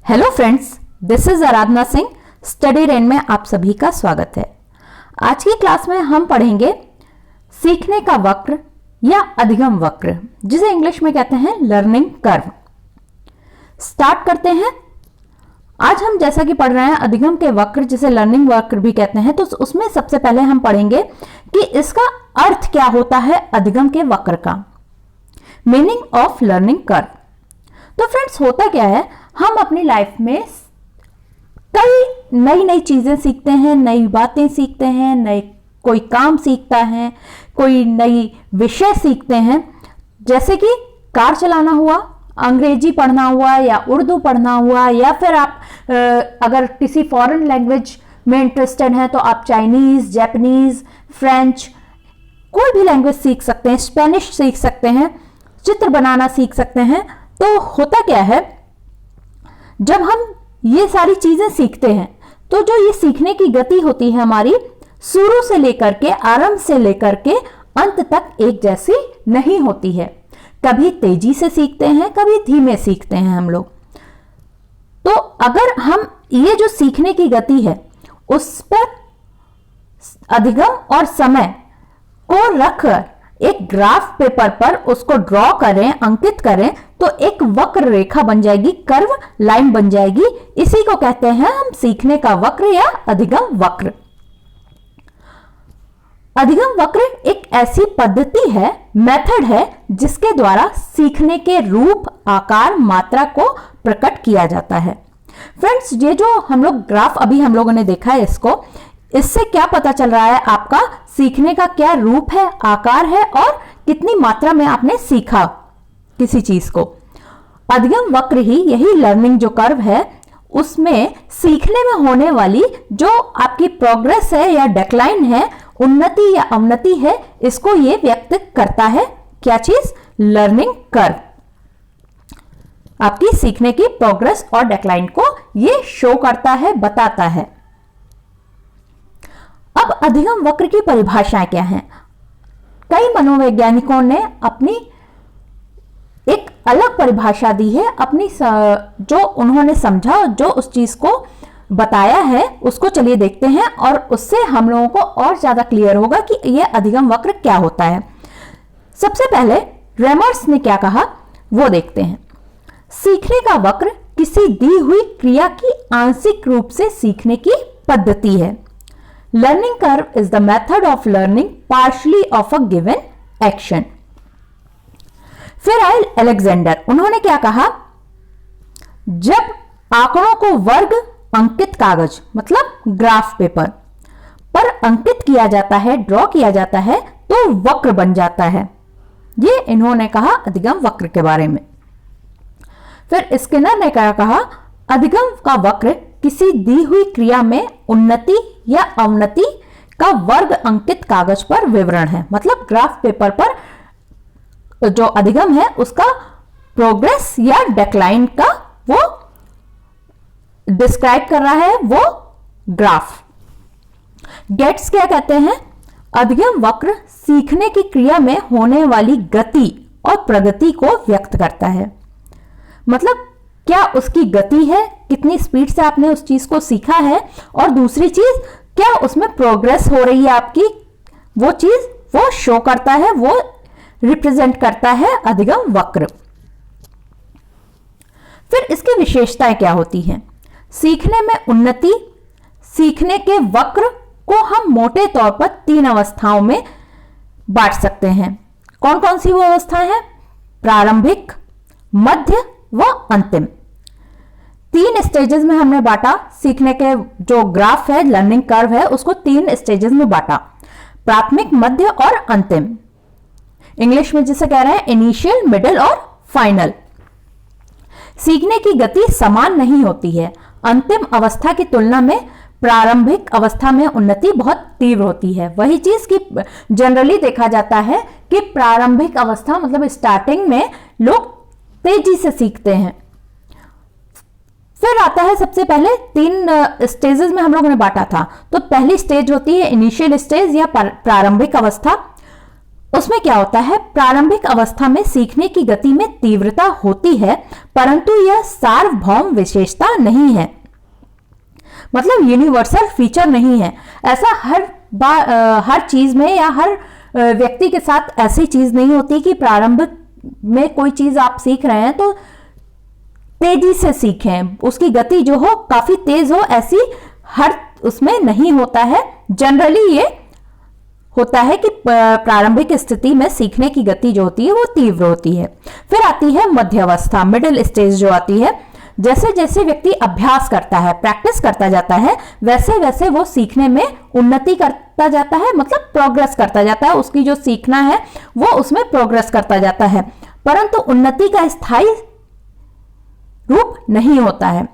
Hello friends, this is Aradhana Singh. Study rain में आप सभी का स्वागत है। आज की क्लास में हम पढ़ेंगे सीखने का वक्र या अधिगम वक्र, जिसे इंग्लिश में कहते हैं लर्निंग कर्व। स्टार्ट करते हैं। आज हम जैसा कि पढ़ रहे हैं अधिगम के वक्र, जिसे लर्निंग वक्र भी कहते हैं, तो उसमें सबसे पहले हम पढ़ेंगे कि इसका अर्थ क्या होता है अधिगम के वक्र का, मीनिंग ऑफ लर्निंग कर्व। तो फ्रेंड्स, होता क्या है, हम अपनी लाइफ में कई नई नई चीजें सीखते हैं, नई बातें सीखते हैं, नए कोई काम सीखता है, कोई नई विषय सीखते हैं। जैसे कि कार चलाना हुआ, अंग्रेजी पढ़ना हुआ, या उर्दू पढ़ना हुआ, या फिर आप अगर किसी फॉरेन लैंग्वेज में इंटरेस्टेड हैं तो आप चाइनीज, जापानीज, फ्रेंच, कोई भी लैंग्वेज सीख सकते हैं, स्पेनिश सीख सकते हैं, चित्र बनाना सीख सकते हैं। तो होता क्या है, जब हम ये सारी चीजें सीखते हैं तो जो ये सीखने की गति होती है हमारी, शुरू से लेकर के, आरंभ से लेकर के अंत तक एक जैसी नहीं होती है। कभी तेजी से सीखते हैं, कभी धीमे सीखते हैं हम लोग। तो अगर हम ये जो सीखने की गति है उस पर अधिगम और समय को रखकर एक ग्राफ पेपर पर उसको ड्रॉ करें, अंकित करें, तो एक वक्र रेखा बन जाएगी, कर्व लाइन बन जाएगी। इसी को कहते हैं हम सीखने का वक्र या अधिगम वक्र। अधिगम वक्र एक ऐसी पद्धति है, मेथड है, जिसके द्वारा सीखने के रूप, आकार, मात्रा को प्रकट किया जाता है। फ्रेंड्स, ये जो हम लोग ग्राफ अभी हम लोगों ने देखा है, इससे क्या पता चल रहा है, आपका सीखने का क्या रूप है, आकार है, और कितनी मात्रा में आपने सीखा किसी चीज को। अधिगम वक्र ही, यही लर्निंग जो कर्व है, उसमें सीखने में होने वाली जो आपकी प्रोग्रेस है या डेक्लाइन है, उन्नति या अवनति है, इसको ये व्यक्त करता है। क्या चीज? Learning curve. आपकी सीखने की प्रोग्रेस और डेक्लाइन को ये शो करता है, बताता है। अब अधिगम वक्र की परिभाषाएं क्या हैं? कई मनोवैज्ञानिकों ने अपनी एक अलग परिभाषा दी है, अपनी जो उन्होंने समझा, जो उस चीज को बताया है, उसको चलिए देखते हैं, और उससे हम लोगों को और ज्यादा क्लियर होगा कि यह अधिगम वक्र क्या होता है। सबसे पहले रेमर्स ने क्या कहा वो देखते हैं। सीखने का वक्र किसी दी हुई क्रिया की आंशिक रूप से सीखने की पद्धति है। Learning curve is the method of learning partially of a given action. फिर आए अलेक्जेंडर। उन्होंने क्या कहा, जब आंकड़ों को वर्ग अंकित कागज, मतलब ग्राफ पेपर पर अंकित किया जाता है, ड्रॉ किया जाता है, तो वक्र बन जाता है। ये इन्होंने कहा अधिगम वक्र के बारे में। फिर स्किनर ने क्या कहा, अधिगम का वक्र किसी दी हुई क्रिया में उन्नति या अवनति का वर्ग अंकित कागज पर विवरण है। मतलब ग्राफ पेपर पर जो अधिगम है उसका प्रोग्रेस या डेक्लाइन का वो डिस्क्राइब कर रहा है, वो ग्राफ। गेट्स क्या कहते हैं, अधिगम वक्र सीखने की क्रिया में होने वाली गति और प्रगति को व्यक्त करता है। मतलब क्या उसकी गति है, कितनी स्पीड से आपने उस चीज को सीखा है, और दूसरी चीज क्या उसमें प्रोग्रेस हो रही है आपकी, वो चीज वो शो करता है, वो रिप्रेजेंट करता है अधिगम वक्र। फिर इसकी विशेषताएं क्या होती हैं? सीखने में उन्नति। सीखने के वक्र को हम मोटे तौर पर 3 अवस्थाओं में बांट सकते हैं। कौन कौन सी वो अवस्थाएं हैं? प्रारंभिक, मध्य व अंतिम। 3 स्टेजेस में हमने बांटा। सीखने के जो ग्राफ है, लर्निंग कर्व है, उसको 3 स्टेजेस में बांटा, प्राथमिक, मध्य और अंतिम। इंग्लिश में जिसे कह रहे हैं इनिशियल, मिडिल और फाइनल। सीखने की गति समान नहीं होती है। अंतिम अवस्था की तुलना में प्रारंभिक अवस्था में उन्नति बहुत तीव्र होती है। वही चीज की जनरली देखा जाता है कि प्रारंभिक अवस्था मतलब स्टार्टिंग में लोग तेजी से सीखते हैं। फिर आता है, सबसे पहले 3 स्टेजेस में हम लोगों ने बांटा था। तो पहली स्टेज होती है इनिशियल स्टेज या प्रारंभिक अवस्था। उसमें क्या होता है, प्रारंभिक अवस्था में सीखने की गति में तीव्रता होती है, परंतु यह सार्वभौम विशेषता नहीं है, मतलब यूनिवर्सल फीचर नहीं है। ऐसा हर चीज में या हर व्यक्ति के साथ ऐसी चीज नहीं होती कि प्रारंभिक में कोई चीज आप सीख रहे हैं तो तेजी से सीखें, उसकी गति जो हो काफी तेज हो, ऐसी हर उसमें नहीं होता है। जनरली ये होता है कि प्रारंभिक स्थिति में सीखने की गति जो होती है वो तीव्र होती है। फिर आती है मध्यावस्था, मिडिल स्टेज जो आती है। जैसे जैसे व्यक्ति अभ्यास करता है, प्रैक्टिस करता जाता है, वैसे वैसे वो सीखने में उन्नति करता जाता है, मतलब प्रोग्रेस करता जाता है। उसकी जो सीखना है वो उसमें प्रोग्रेस करता जाता है, परंतु उन्नति का स्थायी रूप नहीं होता है।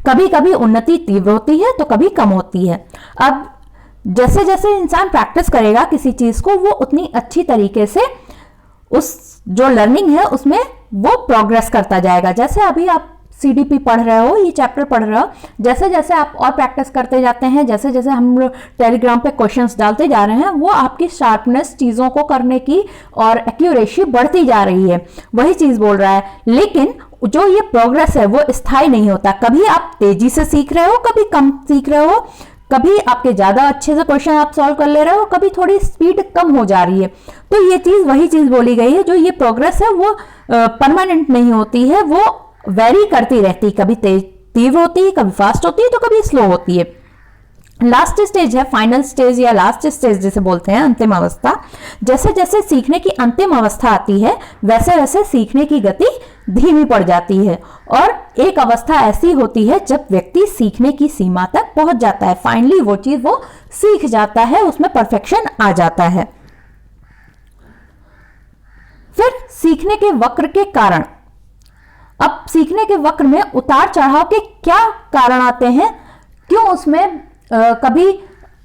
कभी कभी उन्नति तीव्र होती है तो कभी कम होती है। अब जैसे जैसे इंसान प्रैक्टिस करेगा किसी चीज को, वो उतनी अच्छी तरीके से उस जो लर्निंग है उसमें वो प्रोग्रेस करता जाएगा। जैसे अभी आप सीडीपी पढ़ रहे हो, ये चैप्टर पढ़ रहे हो, जैसे जैसे आप और प्रैक्टिस करते जाते हैं, जैसे जैसे हम लोग टेलीग्राम पे क्वेश्चंस डालते जा रहे हैं, वो आपकी शार्पनेस चीज़ों को करने की और एक्यूरेसी बढ़ती जा रही है, वही चीज़ बोल रहा है। लेकिन जो ये प्रोग्रेस है वो स्थायी नहीं होता। कभी आप तेजी से सीख रहे हो, कभी कम सीख रहे हो, कभी आपके ज़्यादा अच्छे से क्वेश्चन आप सॉल्व कर ले रहे हो, कभी थोड़ी स्पीड कम हो जा रही है। तो ये चीज़ वही चीज़ बोली गई है, जो ये प्रोग्रेस है वो परमानेंट नहीं होती है, वो वेरी करती रहती है, कभी तीव्र होती है, कभी फास्ट होती है, तो कभी स्लो होती है। लास्ट स्टेज है फाइनल स्टेज या लास्ट स्टेज जिसे बोलते हैं, अंतिम अवस्था। जैसे जैसे सीखने की अंतिम अवस्था आती है वैसे वैसे सीखने की गति धीमी पड़ जाती है, और एक अवस्था ऐसी होती है जब व्यक्ति सीखने की सीमा तक पहुंच जाता है, फाइनली वो चीज वो सीख जाता है, उसमें परफेक्शन आ जाता है। फिर सीखने के वक्र के कारण। अब सीखने के वक्र में उतार चढ़ाव के क्या कारण आते हैं, क्यों उसमें कभी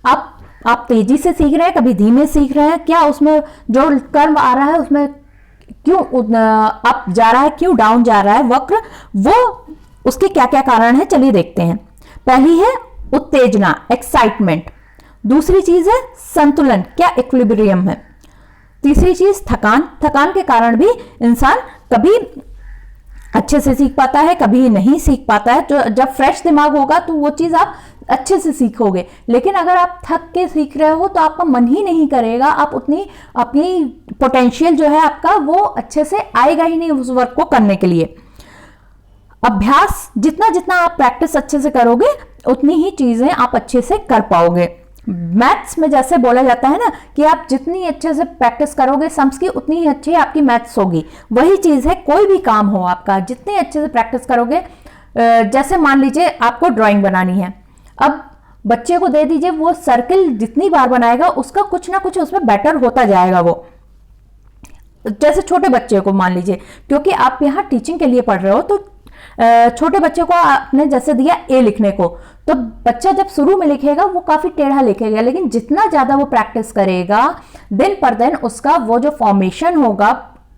आप तेजी से सीख रहे हैं, कभी धीमे सीख रहे हैं, क्या उसमें जो कर्व आ रहा है उसमें क्यों अप जा रहा है, क्यों डाउन जा रहा है वक्र, वो उसके क्या क्या कारण है, चलिए देखते हैं। पहली है उत्तेजना, एक्साइटमेंट। दूसरी चीज है संतुलन, क्या इक्विलिब्रियम है। तीसरी चीज थकान के कारण भी इंसान कभी अच्छे से सीख पाता है, कभी नहीं सीख पाता है। तो जब फ्रेश दिमाग होगा तो वो चीज़ आप अच्छे से सीखोगे, लेकिन अगर आप थक के सीख रहे हो तो आपका मन ही नहीं करेगा, आप उतनी अपनी पोटेंशियल जो है आपका वो अच्छे से आएगा ही नहीं उस वर्क को करने के लिए। अभ्यास जितना जितना आप प्रैक्टिस अच्छे से करोगे उतनी ही चीज़ें आप अच्छे से कर पाओगे। मैथ्स में जैसे बोला जाता है ना कि आप जितनी अच्छे से प्रैक्टिस करोगे सम्स की, उतनी ही अच्छी आपकी मैथ्स होगी। वही चीज़ है, कोई भी काम हो आपका, जितनी अच्छे से प्रैक्टिस करोगे। जैसे मान लीजिए आपको ड्राइंग बनानी है, अब बच्चे को दे दीजिए, वो सर्किल जितनी बार बनाएगा उसका कुछ ना कुछ उसमें बेटर होता जाएगा। वो जैसे छोटे बच्चे को मान लीजिए, क्योंकि आप यहाँ टीचिंग के लिए पढ़ रहे हो, तो छोटे बच्चे को आपने जैसे दिया ए लिखने को, तो बच्चा जब शुरू में लिखेगा वो काफी टेढ़ा लिखेगा, लेकिन जितना ज्यादा वो प्रैक्टिस करेगा दिन पर दिन उसका वो जो फॉर्मेशन होगा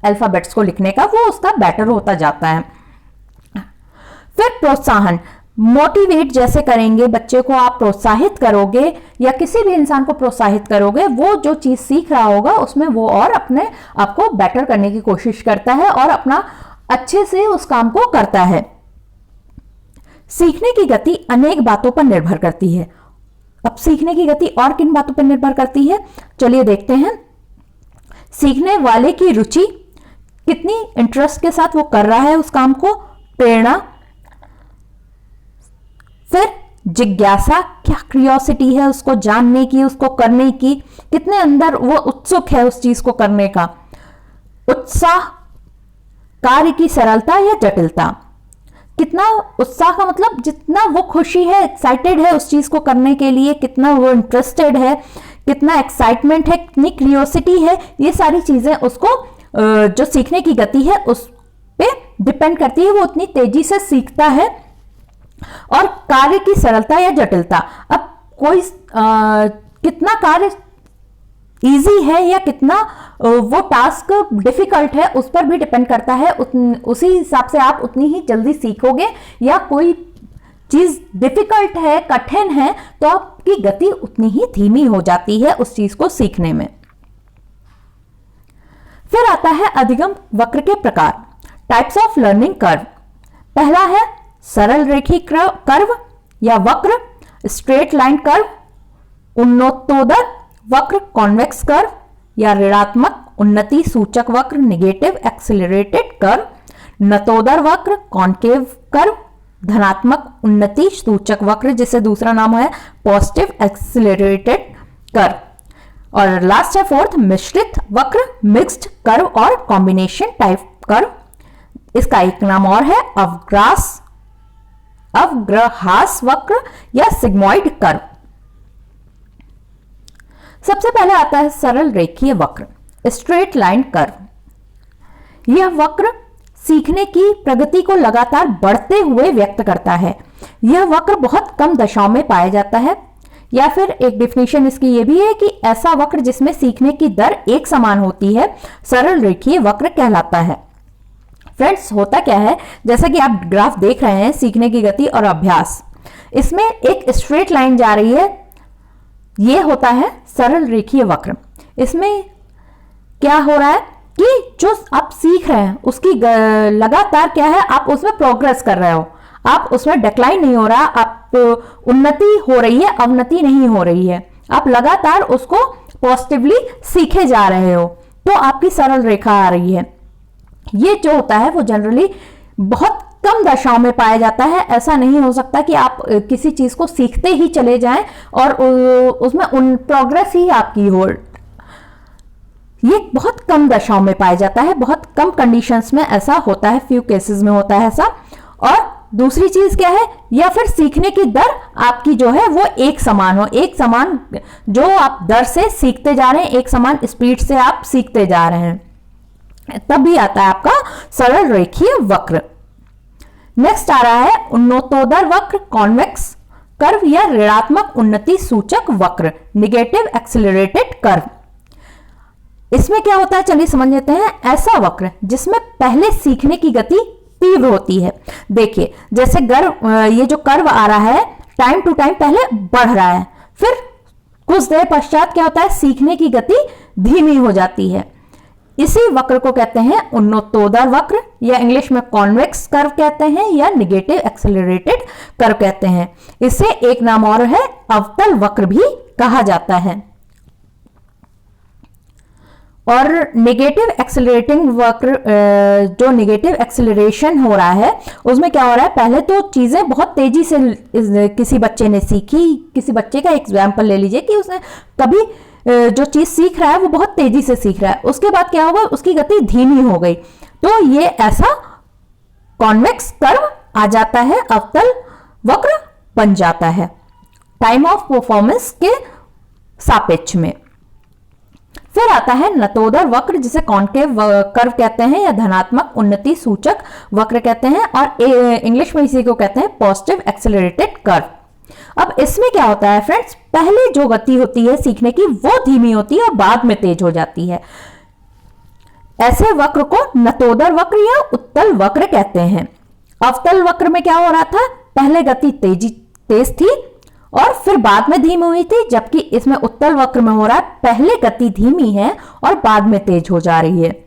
अल्फाबेट्स को लिखने का वो उसका बेटर होता जाता है। फिर प्रोत्साहन, मोटिवेट जैसे करेंगे बच्चे को, आप प्रोत्साहित करोगे या किसी भी इंसान को प्रोत्साहित करोगे, वो जो चीज सीख रहा होगा उसमें वो और अपने आपको बेटर करने की कोशिश करता है और अपना अच्छे से उस काम को करता है। सीखने की गति अनेक बातों पर निर्भर करती है। अब सीखने की गति और किन बातों पर निर्भर करती है, चलिए देखते हैं। सीखने वाले की रुचि, कितनी इंटरेस्ट के साथ वो कर रहा है उस काम को, प्रेरणा, फिर जिज्ञासा, क्या क्यूरियोसिटी है उसको जानने की, उसको करने की, कितने अंदर वो उत्सुक है उस चीज को करने का, उत्साह, कार्य की सरलता या जटिलता, कितना उत्साह का मतलब जितना वो खुशी है, एक्साइटेड है उस चीज को करने के लिए, कितना वो इंटरेस्टेड है, कितना एक्साइटमेंट है, कितनी क्यूरियोसिटी है, ये सारी चीजें उसको जो सीखने की गति है उस पे डिपेंड करती है, वो उतनी तेजी से सीखता है। और कार्य की सरलता या जटिलता, अब कोई कितना कार्य इजी है या कितना वो टास्क डिफिकल्ट है उस पर भी डिपेंड करता है। उसी हिसाब से आप उतनी ही जल्दी सीखोगे, या कोई चीज डिफिकल्ट है, कठिन है, तो आपकी गति उतनी ही धीमी हो जाती है उस चीज को सीखने में। फिर आता है अधिगम वक्र के प्रकार, टाइप्स ऑफ लर्निंग कर्व। पहला है सरल रेखीय कर्व या वक्र, स्ट्रेट लाइन कर्व, उन्नतोदर वक्र कॉन्वेक्स कर्व या ऋणात्मक उन्नति सूचक वक्र नेगेटिव एक्सिलरेटेड कर्व, नतोदर वक्र कॉन्केव कर्व, धनात्मक उन्नति सूचक वक्र जिसे दूसरा नाम है पॉजिटिव एक्सिलरेटेड कर्व, और लास्ट है फोर्थ मिश्रित वक्र मिक्स्ड कर्व और कॉम्बिनेशन टाइप कर्व। इसका एक नाम और है अवग्रहास वक्र या सिग्मॉइड कर्व। सबसे पहले आता है सरल रेखीय वक्र, स्ट्रेट लाइन कर्व। यह वक्र सीखने की प्रगति को लगातार बढ़ते हुए व्यक्त करता है। यह वक्र बहुत कम दशाओं में पाया जाता है, या फिर एक डिफिनेशन इसकी यह भी है कि ऐसा वक्र जिसमें सीखने की दर एक समान होती है सरल रेखीय वक्र कहलाता है। फ्रेंड्स, होता क्या है, जैसा कि आप ग्राफ देख रहे हैं सीखने की गति और अभ्यास, इसमें एक स्ट्रेट लाइन जा रही है, यह होता है सरल रेखीय वक्र। इसमें क्या हो रहा है कि जो आप सीख रहे हैं उसकी लगातार क्या है, आप उसमें प्रोग्रेस कर रहे हो, आप उसमें डिक्लाइन नहीं हो रहा, आप उन्नति हो रही है, अवनति नहीं हो रही है, आप लगातार उसको पॉजिटिवली सीखे जा रहे हो, तो आपकी सरल रेखा आ रही है। ये जो होता है वो जनरली बहुत कम दशाओं में पाया जाता है। ऐसा नहीं हो सकता कि आप किसी चीज को सीखते ही चले जाएं और उसमें प्रोग्रेस ही आपकी हो। ये बहुत कम दशाओं में पाया जाता है, बहुत कम कंडीशंस में ऐसा होता है, फ्यू केसेस में होता है ऐसा। और दूसरी चीज क्या है, या फिर सीखने की दर आपकी जो है वो एक समान हो, एक समान जो आप दर से सीखते जा रहे हैं, एक समान स्पीड से आप सीखते जा रहे हैं, तब भी आता है आपका सरल रेखीय वक्र। नेक्स्ट आ रहा है उन्नतोदर वक्र कॉन्वेक्स कर्व या ऋणात्मक उन्नति सूचक वक्र नेगेटिव एक्सिलरेटेड कर्व। इसमें क्या होता है, चलिए समझ लेते हैं। ऐसा वक्र जिसमें पहले सीखने की गति तीव्र होती है। देखिए, जैसे ये जो कर्व आ रहा है टाइम टू टाइम पहले बढ़ रहा है, फिर कुछ देर पश्चात क्या होता है, सीखने की गति धीमी हो जाती है। इसी वक्र को कहते हैं उन्नतोदर वक्र, या इंग्लिश में कॉन्वेक्स कर्व कहते हैं, या नेगेटिव एक्सिलरेटेड कर्व कहते हैं। इसे एक नाम और है अवतल वक्र भी कहा जाता है। और नेगेटिव एक्सिलरेटिंग वक्र, जो नेगेटिव एक्सिलरेशन हो रहा है उसमें क्या हो रहा है, पहले तो चीजें बहुत तेजी से किसी बच्चे ने सीखी। किसी बच्चे का एग्जाम्पल ले लीजिए कि उसने कभी जो चीज सीख रहा है वो बहुत तेजी से सीख रहा है, उसके बाद क्या होगा, उसकी गति धीमी हो गई, तो ये ऐसा कॉन्वेक्स कर्व आ जाता है, अवतल वक्र बन जाता है टाइम ऑफ परफॉर्मेंस के सापेक्ष में। फिर आता है नतोदर वक्र जिसे कॉन्केव कर्व कहते हैं या धनात्मक उन्नति सूचक वक्र कहते हैं, और इंग्लिश में इसी को कहते हैं पॉजिटिव एक्सिलरेटेड कर्व। अब इसमें क्या होता है फ्रेंड्स, पहले जो गति होती है सीखने की वो धीमी होती है और बाद में तेज हो जाती है। ऐसे वक्र को नतोदर वक्र या उत्तल वक्र कहते हैं। अवतल वक्र में क्या हो रहा था, पहले गति तेज थी और फिर बाद में धीमी हुई थी, जबकि इसमें उत्तल वक्र में हो रहा है पहले गति धीमी है और बाद में तेज हो जा रही है।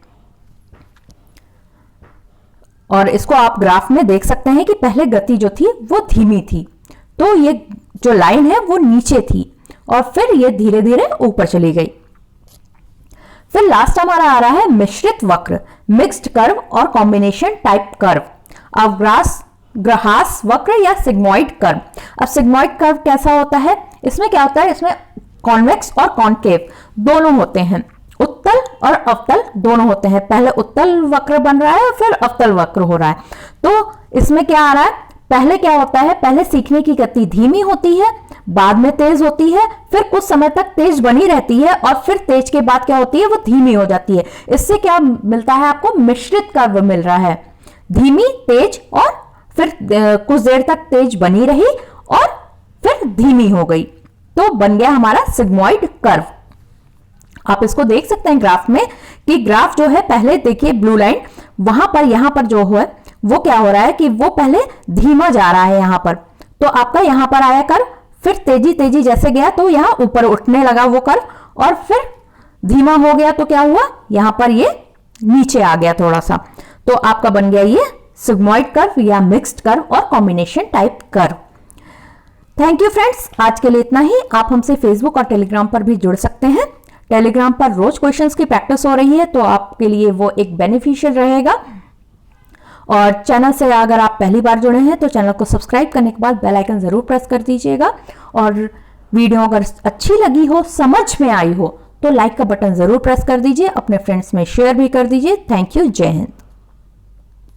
और इसको आप ग्राफ में देख सकते हैं कि पहले गति जो थी वो धीमी थी, तो ये जो लाइन है वो नीचे थी और फिर ये धीरे धीरे ऊपर चली गई। फिर लास्ट हमारा आ रहा है मिश्रित वक्र, मिक्स्ड कर्व और कॉम्बिनेशन टाइप कर्व, अवग्रहास वक्र या सिग्मॉइड कर्व। अब सिग्मॉइड कर्व कैसा होता है, इसमें क्या होता है, इसमें कॉन्वेक्स और कॉन्केव दोनों होते हैं, उत्तल और अवतल दोनों होते हैं। पहले उत्तल वक्र बन रहा है और फिर अवतल वक्र हो रहा है। तो इसमें क्या आ रहा है, पहले क्या होता है, पहले सीखने की गति धीमी होती है, बाद में तेज होती है, फिर कुछ समय तक तेज बनी रहती है और फिर तेज के बाद क्या होती है, वो धीमी हो जाती है। इससे क्या मिलता है आपको, मिश्रित कर्व मिल रहा है, धीमी तेज और फिर कुछ देर तक तेज बनी रही और फिर धीमी हो गई, तो बन गया हमारा सिग्मॉइड कर्व। आप इसको देख सकते हैं ग्राफ में कि ग्राफ जो है, पहले देखिए ब्लू लाइन वहां पर, यहां पर जो है वो क्या हो रहा है कि वो पहले धीमा जा रहा है यहां पर, तो आपका यहां पर आया कर्व, फिर तेजी तेजी जैसे गया तो यहां ऊपर उठने लगा वो कर्व और फिर धीमा हो गया, तो क्या हुआ, यहां पर ये नीचे आ गया थोड़ा सा, तो आपका बन गया ये सिग्मॉइड कर्व या मिक्स्ड कर्व और combination type curve. Thank you friends, आज के लिए इतना ही। आप हमसे फेसबुक और टेलीग्राम पर भी जुड़ सकते हैं। टेलीग्राम पर रोज क्वेश्चंस की प्रैक्टिस हो रही है, तो आपके लिए वो एक बेनिफिशियल रहेगा। और चैनल से अगर आप पहली बार जुड़े हैं तो चैनल को सब्सक्राइब करने के बाद बेल आइकन जरूर प्रेस कर दीजिएगा। और वीडियो अगर अच्छी लगी हो, समझ में आई हो, तो लाइक का बटन जरूर प्रेस कर दीजिए, अपने फ्रेंड्स में शेयर भी कर दीजिए। थैंक यू, जय हिंद।